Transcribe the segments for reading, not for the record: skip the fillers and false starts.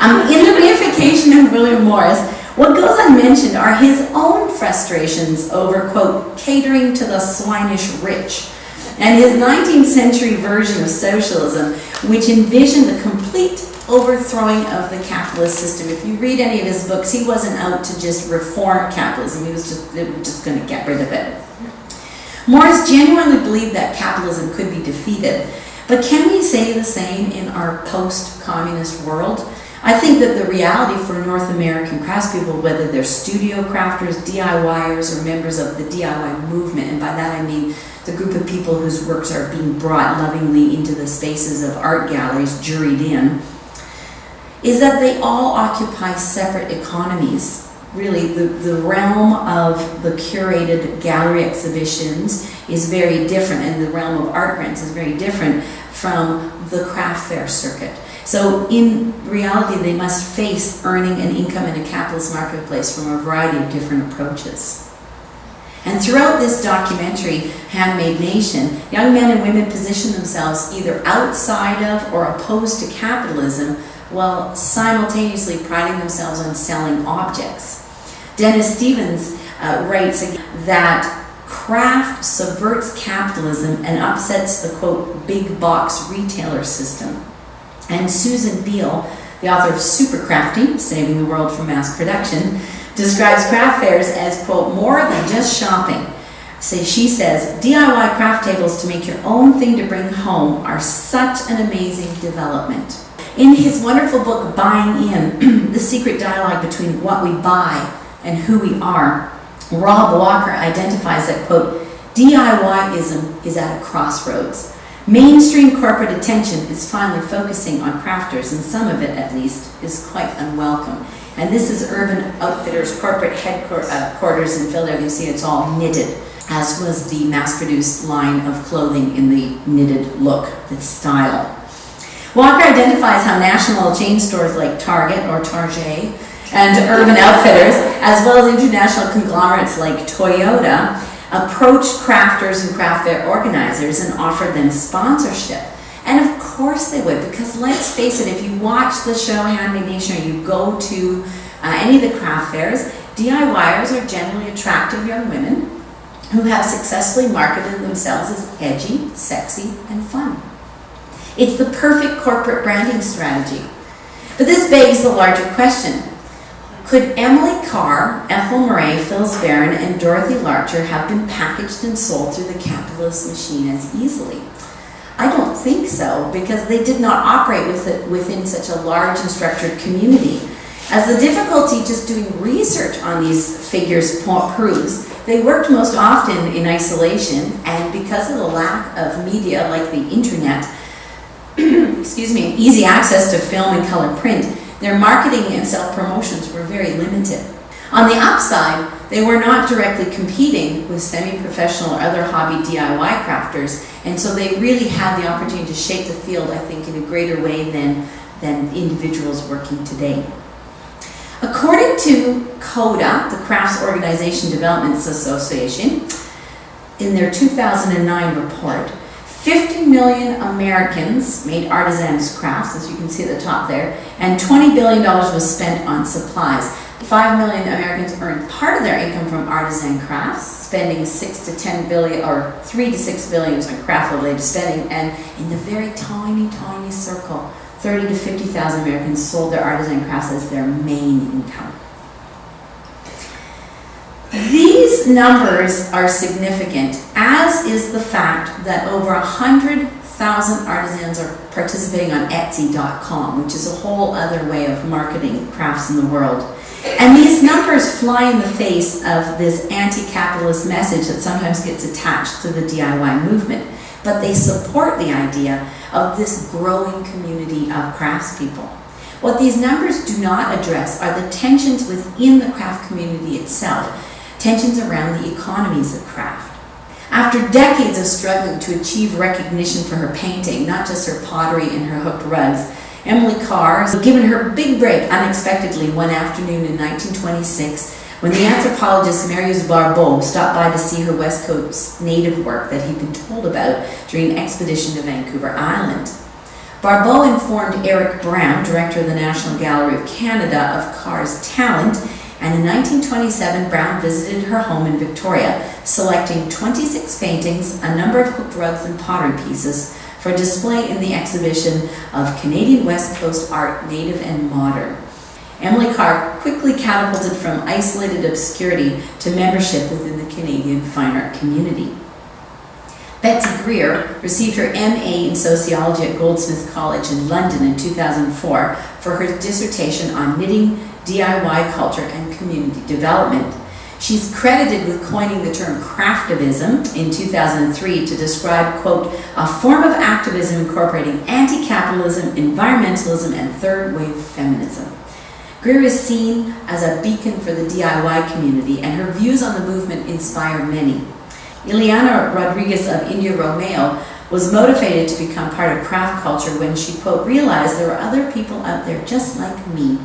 In the reification of William Morris, what goes unmentioned are his own frustrations over, quote, catering to the swinish rich, and his 19th century version of socialism, which envisioned the complete overthrowing of the capitalist system. If you read any of his books, he wasn't out to just reform capitalism, he was just going to get rid of it. Morris genuinely believed that capitalism could be defeated, but can we say the same in our post-communist world? I think that the reality for North American craftspeople, whether they're studio crafters, DIYers, or members of the DIY movement, and by that I mean the group of people whose works are being brought lovingly into the spaces of art galleries, juried in, is that they all occupy separate economies. Really, the realm of the curated gallery exhibitions is very different, and the realm of art grants is very different from the craft fair circuit. So in reality, they must face earning an income in a capitalist marketplace from a variety of different approaches. And throughout this documentary, Handmade Nation, young men and women position themselves either outside of or opposed to capitalism while simultaneously priding themselves on selling objects. Dennis Stevens writes that craft subverts capitalism and upsets the, quote, big box retailer system. And Susan Beale, the author of Super Crafty, Saving the World from Mass Production, describes craft fairs as, quote, more than just shopping. So she says, DIY craft tables to make your own thing to bring home are such an amazing development. In his wonderful book, Buying In, The Secret Dialogue Between What We Buy and Who We Are, Rob Walker identifies that, quote, DIYism is at a crossroads. Mainstream corporate attention is finally focusing on crafters, and some of it, at least, is quite unwelcome. And this is Urban Outfitters' corporate headquarters in Philadelphia. You see it's all knitted, as was the mass-produced line of clothing in the knitted look, the style. Walker identifies how national chain stores like Target or Target and Urban Outfitters, as well as international conglomerates like Toyota, approach crafters and craft fair organizers and offer them sponsorship. And of course they would, because let's face it, if you watch the show Handmade Nation or you go to any of the craft fairs, DIYers are generally attractive young women who have successfully marketed themselves as edgy, sexy, and fun. It's the perfect corporate branding strategy. But this begs the larger question. Could Emily Carr, Ethel Murray, Phyllis Barron, and Dorothy Larcher have been packaged and sold through the capitalist machine as easily? I don't think so, because they did not operate within such a large and structured community. As the difficulty just doing research on these figures proves, they worked most often in isolation, and because of the lack of media like the internet, excuse me, and easy access to film and color print, their marketing and self-promotions were very limited. On the upside, they were not directly competing with semi-professional or other hobby DIY crafters, and so they really had the opportunity to shape the field, I think, in a greater way than individuals working today. According to CODA, the Crafts Organization Development Association, in their 2009 report, 50 million Americans made artisans crafts, as you can see at the top there, and $20 billion was spent on supplies. 5 million Americans earned part of their income from artisan crafts, spending 6 to 10 billion, or 3 to 6 billion on craft-related spending, and in the very tiny, tiny circle, 30 to 50,000 Americans sold their artisan crafts as their main income. These numbers are significant, as is the fact that over 100,000 artisans are participating on Etsy.com, which is a whole other way of marketing crafts in the world. And these numbers fly in the face of this anti-capitalist message that sometimes gets attached to the DIY movement, but they support the idea of this growing community of craftspeople. What these numbers do not address are the tensions within the craft community itself, tensions around the economies of craft. After decades of struggling to achieve recognition for her painting, not just her pottery and her hooked rugs, Emily Carr was given her big break unexpectedly one afternoon in 1926 when the anthropologist Marius Barbeau stopped by to see her West Coast native work that he'd been told about during an expedition to Vancouver Island. Barbeau informed Eric Brown, director of the National Gallery of Canada, of Carr's talent, and in 1927, Brown visited her home in Victoria, selecting 26 paintings, a number of hooked rugs and pottery pieces for display in the exhibition of Canadian West Coast art, native and modern. Emily Carr quickly catapulted from isolated obscurity to membership within the Canadian fine art community. Betsy Greer received her MA in sociology at Goldsmith College in London in 2004 for her dissertation on knitting, DIY culture, and community development. She's credited with coining the term craftivism in 2003 to describe, quote, a form of activism incorporating anti-capitalism, environmentalism, and third-wave feminism. Greer is seen as a beacon for the DIY community, and her views on the movement inspire many. Ileana Rodriguez of India Romeo was motivated to become part of craft culture when she, quote, realized there were other people out there just like me.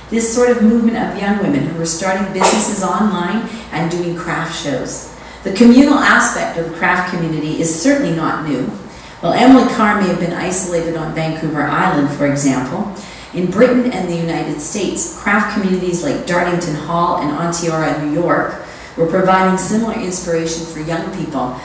This sort of movement of young women who were starting businesses online and doing craft shows. The communal aspect of the craft community is certainly not new. While Emily Carr may have been isolated on Vancouver Island, for example, in Britain and the United States, craft communities like Dartington Hall and Onteora, New York, were providing similar inspiration for young people.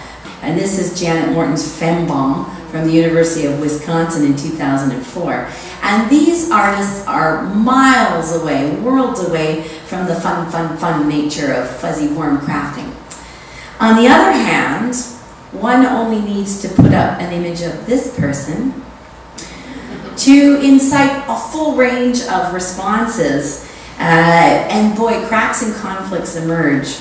And this is Janet Morton's Fembomb from the University of Wisconsin in 2004. And these artists are miles away, worlds away from the fun nature of fuzzy worm crafting. On the other hand, one only needs to put up an image of this person to incite a full range of responses, and boy, cracks and conflicts emerge.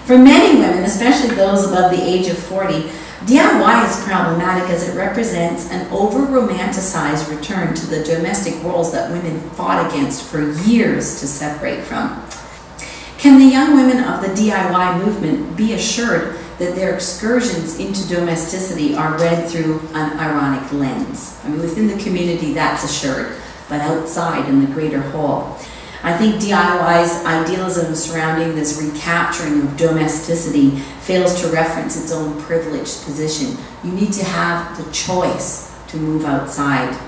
For many women, especially those above the age of 40, DIY is problematic as it represents an over-romanticized return to the domestic roles that women fought against for years to separate from. Can the young women of the DIY movement be assured that their excursions into domesticity are read through an ironic lens? I mean, within the community that's assured, but outside in the greater whole. I think DIY's idealism surrounding this recapturing of domesticity fails to reference its own privileged position. You need to have the choice to move outside.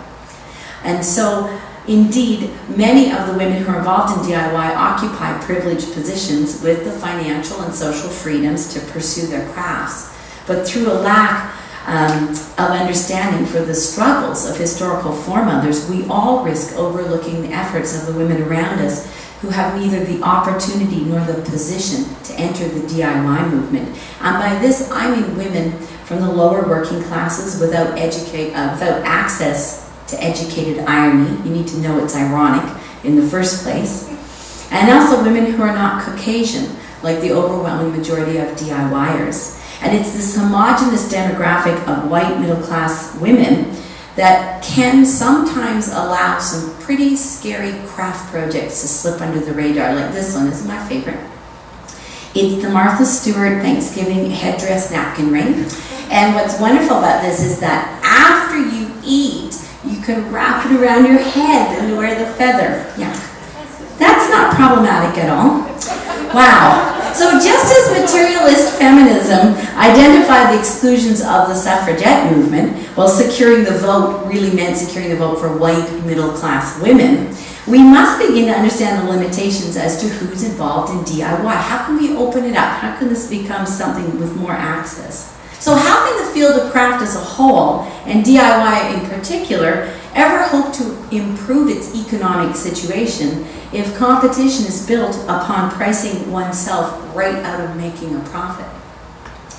And so, indeed, many of the women who are involved in DIY occupy privileged positions with the financial and social freedoms to pursue their crafts. But through a lack of understanding for the struggles of historical foremothers, we all risk overlooking the efforts of the women around us who have neither the opportunity nor the position to enter the DIY movement. And by this, I mean women from the lower working classes without access to educated irony. You need to know it's ironic in the first place. And also women who are not Caucasian, like the overwhelming majority of DIYers. And it's this homogenous demographic of white middle-class women that can sometimes allow some pretty scary craft projects to slip under the radar, like this one. This is my favorite. It's the Martha Stewart Thanksgiving headdress napkin ring. And what's wonderful about this is that after you eat, you can wrap it around your head and wear the feather. Yeah. That's not problematic at all. Wow. So just as materialist feminism identified the exclusions of the suffragette movement, while securing the vote really meant securing the vote for white middle-class women, we must begin to understand the limitations as to who's involved in DIY. How can we open it up? How can this become something with more access? So how can the field of craft as a whole, and DIY in particular, ever hope to improve its economic situation if competition is built upon pricing oneself right out of making a profit?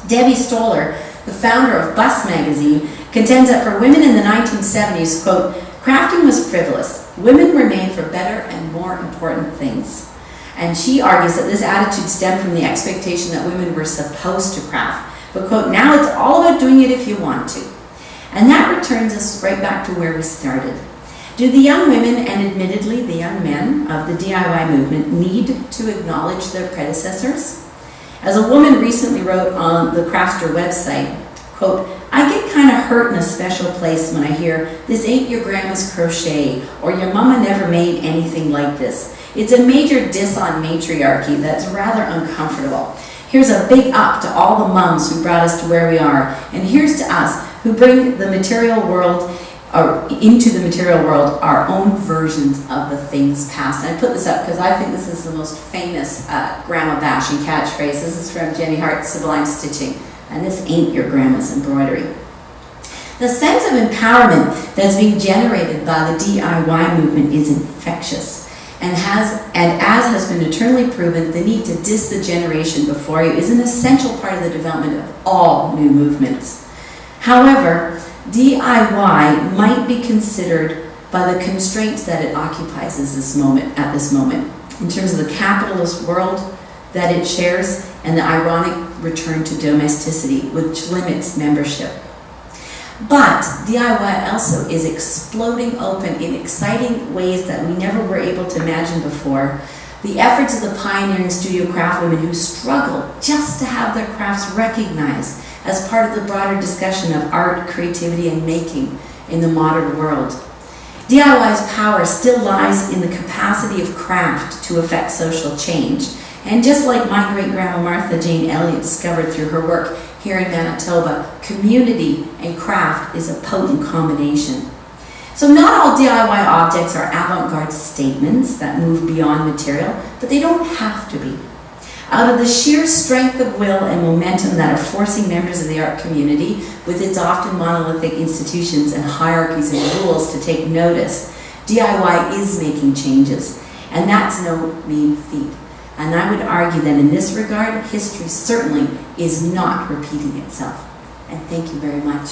Debbie Stoller, the founder of Bus magazine, contends that for women in the 1970s, quote, crafting was frivolous. Women remained for better and more important things. And she argues that this attitude stemmed from the expectation that women were supposed to craft. But, quote, now it's all about doing it if you want to. And that returns us right back to where we started. Do the young women, and admittedly the young men of the DIY movement, need to acknowledge their predecessors? As a woman recently wrote on the Craftster website, quote, I get kind of hurt in a special place when I hear, this ain't your grandma's crochet, or your mama never made anything like this. It's a major diss on matriarchy that's rather uncomfortable. Here's a big up to all the mums who brought us to where we are, and here's to us who bring the material world or into the material world our own versions of the things past. And I put this up because I think this is the most famous grandma bashing catchphrase. This is from Jenny Hart's Sublime Stitching, and this ain't your grandma's embroidery. The sense of empowerment that's being generated by the DIY movement is infectious, and as has been eternally proven, the need to diss the generation before you is an essential part of the development of all new movements. However, DIY might be considered by the constraints that it occupies at this moment, in terms of the capitalist world that it shares and the ironic return to domesticity, which limits membership. But DIY also is exploding open in exciting ways that we never were able to imagine before. The efforts of the pioneering studio craftwomen who struggle just to have their crafts recognized as part of the broader discussion of art, creativity, and making in the modern world. DIY's power still lies in the capacity of craft to affect social change. And just like my great-grandma Martha Jane Elliott discovered through her work here in Manitoba, community and craft is a potent combination. So not all DIY objects are avant-garde statements that move beyond material, but they don't have to be. Out of the sheer strength of will and momentum that are forcing members of the art community, with its often monolithic institutions and hierarchies and rules to take notice, DIY is making changes, and that's no mean feat. And I would argue that in this regard, history certainly is not repeating itself. And thank you very much.